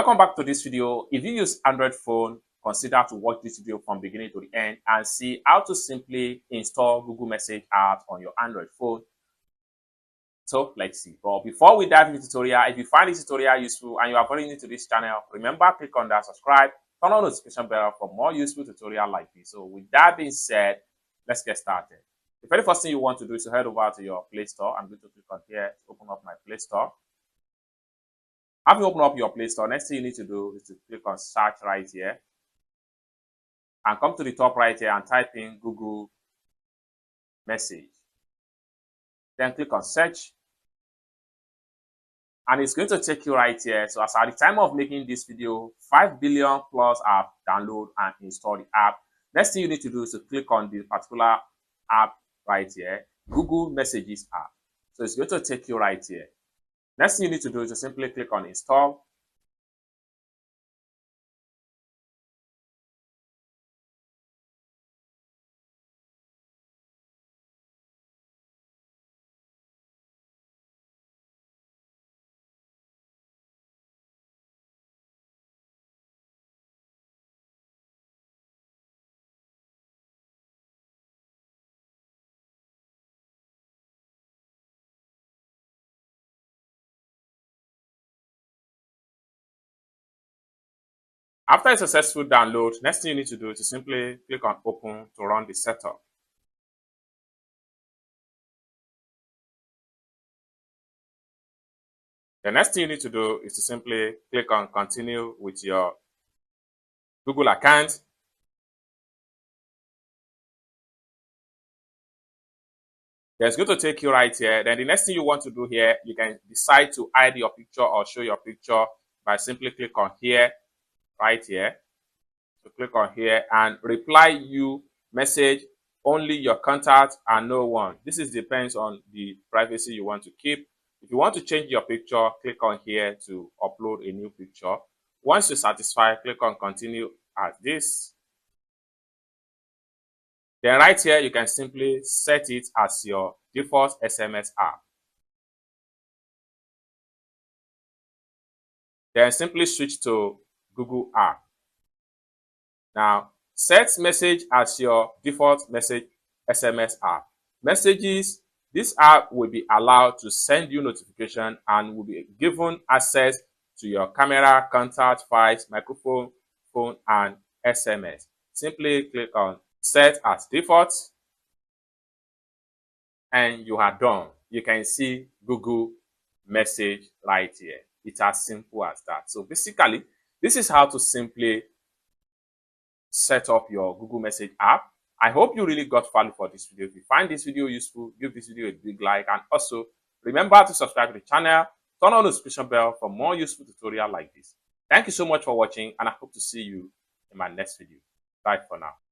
Welcome back to this video. If you use Android phone, consider to watch this video from beginning to the end and see how to simply install Google Message app on your Android phone. So let's see. But before we dive into the tutorial, if you find this tutorial useful and you are very new to this channel, remember click on that subscribe, turn on the notification bell for more useful tutorial like this. So with that being said, let's get started. The very first thing you want to do is to head over to your Play Store. I'm going to click on here to open up my Play Store. After you open up your Play Store, next thing you need to do is to click on search right here and come to the top right here and type in Google Message. Then click on search and it's going to take you right here. So as at the time of making this video, 5 billion plus have download and install the app. Next thing you need to do is to click on the particular app right here, Google Messages app. So it's going to take you right here. Next thing you need to do is to simply click on install. After a successful download, next thing you need to do is to simply click on open to run the setup. The next thing you need to do is to simply click on continue with your Google account. It's going to take you right here. Then the next thing you want to do here, you can decide to hide your picture or show your picture by simply click on here, right here. So click on here and reply you message only your contact and no one. This depends on the privacy you want to keep. If you want to change your picture, click on here to upload a new picture. Once you're satisfied, click on continue as this. Then right here, you can simply set it as your default SMS app. Then simply switch to Google app. Now, set message as your default message SMS app. Messages, this app will be allowed to send you notification and will be given access to your camera, contact, files, microphone, phone, and SMS. Simply click on set as default and you are done. You can see Google Message right here. It's as simple as that. So basically, this is how to simply set up your Google Message app. I hope you really got value for this video. If you find this video useful, give this video a big like and also remember to subscribe to the channel, turn on the notification bell for more useful tutorial like this. Thank you so much for watching and I hope to see you in my next video. Bye for now.